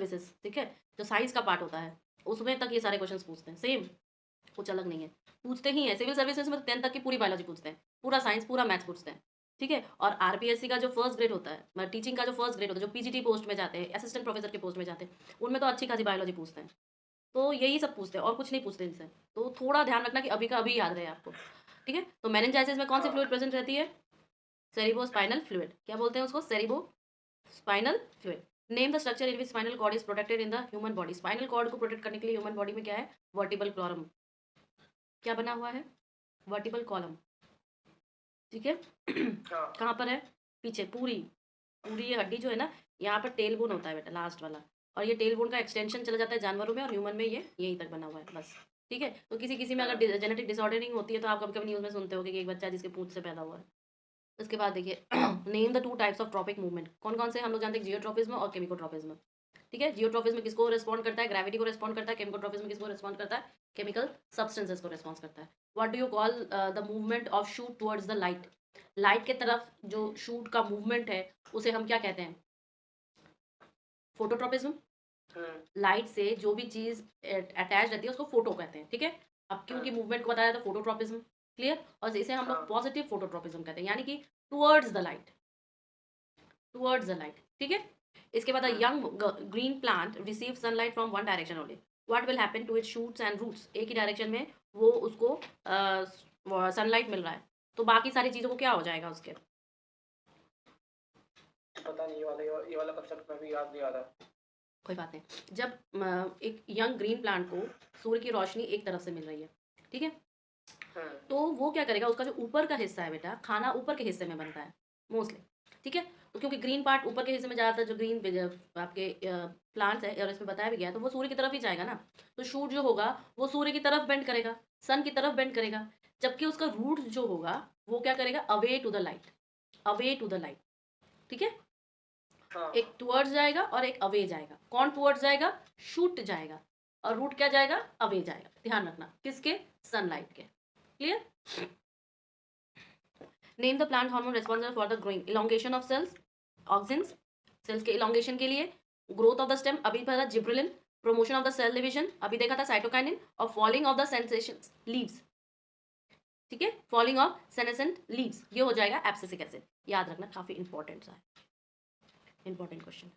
Services, ठीक है, जो साइंस का पार्ट होता है उसमें तक ये सारे क्वेश्चंस पूछते हैं, सेम, कुछ अलग नहीं है, पूछते ही हैं। सिविल सर्विसेज में तो 10th तक की पूरी बायोलॉजी पूछते हैं, पूरा साइंस, पूरा मैथ्स पूछते हैं, ठीक है। और आरपीएससी का जो फर्स्ट ग्रेड होता है, मतलब टीचिंग का जो फर्स्ट ग्रेड होता है, जो पीजीटी पोस्ट में जाते हैं, असिस्टेंट प्रोफेसर के पोस्ट में जाते हैं, उनमें तो अच्छी खासी बायोलॉजी पूछते हैं। तो यही सब पूछते हैं और कुछ नहीं पूछते इनसे। तो थोड़ा ध्यान रखना कि अभी का अभी याद रहे आपको, ठीक है। तो मेनिंजाइसिस में कौन सी हाँ। फ्लूइड प्रेजेंट रहती है? Cerebrospinal fluid. क्या बोलते हैं उसको? Cerebrospinal fluid. Name the structure in which spinal cord is protected in the human body. Spinal cord को प्रोटेक्ट करने के लिए ह्यूमन बॉडी में क्या है? Vertebral column. क्या बना हुआ है? वर्टिबल कॉलम, ठीक है। हाँ। कहाँ पर है? पीछे पूरी, पूरी ये हड्डी जो है ना, यहाँ पर टेल बोन होता है बेटा, लास्ट वाला। और ये टेल बोन का एक्सटेंशन चला जाता है जानवरों में, और ह्यूमन में ये यहीं तक बना हुआ है बस, ठीक है। तो किसी किसी में अगर जेनेटिक डिसऑर्डरिंग होती है तो आप कभी कभी न्यूज़ में सुनते होगे कि एक बच्चा जिसके पूंछ से पैदा हुआ है। उसके बाद देखिए, name the two types of tropic movement. कौन कौन से हम लोग जानते हैं? जियोट्रॉपिज्म और केमिकोट्रॉपिज्म, ठीक है। जियोट्रॉपिज्म किसको रिस्पॉन्ड करता है? ग्रेविटी को रिस्पॉन्ड करता है। केमिकोट्रॉपिज्म किसको रिस्पॉन्ड करता है? केमिकल सब्सटेंसेस को रिस्पॉन्स करता है। What do you call the movement of shoot towards the light? Light के तरफ जो शूट का मूवमेंट है उसे हम क्या कहते हैं? फोटोट्रॉपिज्म। लाइट से जो भी चीज अटैच रहती है उसको फोटो कहते हैं, ठीक है। अब क्योंकि मूवमेंट को बताया तो फोटोट्रॉपिज्म, क्लियर। और इसे हम लोग पॉजिटिव फोटोट्रॉपिज्म कहते हैं, यानी कि towards the light, towards the light, ठीक है। इसके बाद young green plant receive sunlight from one direction only. What will happen to its shoots and roots? एक ही डायरेक्शन में वो उसको सनलाइट मिल रहा है, तो बाकी सारी चीजों को क्या हो जाएगा उसके? पता नहीं, ये वाला कंसेप्ट में भी याद नहीं आ रहा। कोई बात नहीं। जब एक यंग ग्रीन प्लांट को सूर्य की रोशनी एक तरफ से मिल रही है, ठीक है, तो वो क्या करेगा? उसका जो ऊपर का हिस्सा है बेटा, खाना ऊपर के हिस्से में बनता है मोस्टली, ठीक है। तो क्योंकि ग्रीन पार्ट ऊपर के हिस्से में ज़्यादातर जो ग्रीन आपके प्लांट्स है, और इसमें बताया भी गया है, तो वो सूर्य की तरफ ही जाएगा ना। तो शूट जो होगा वो सूर्य की तरफ बेंड करेगा, सन की तरफ बेंड करेगा। जबकि उसका रूट जो होगा वो क्या करेगा? Away to the light, away to the light, ठीक है। हाँ। एक टुवर्ड्स जाएगा और एक अवे जाएगा। कौन टुवर्ड्स जाएगा? शूट जाएगा। और रूट क्या जाएगा? अवे जाएगा। ध्यान रखना, किसके? सनलाइट के, clear. Name the plant hormone responsible for the growing, elongation of cells, auxins, cells के इलोंगेशन के लिए, ग्रोथ ऑफ द स्टेम अभी पता, gibberellin, promotion of the cell division अभी देखा था, साइटोकाइनिन, और falling of the sensation leaves, ठीक है, फॉलिंग ऑफ सेनेसेंट लीव्स, ये हो जाएगा एब्सिसिक एसिड। याद रखना, काफी इंपॉर्टेंट सा है, इंपॉर्टेंट क्वेश्चन।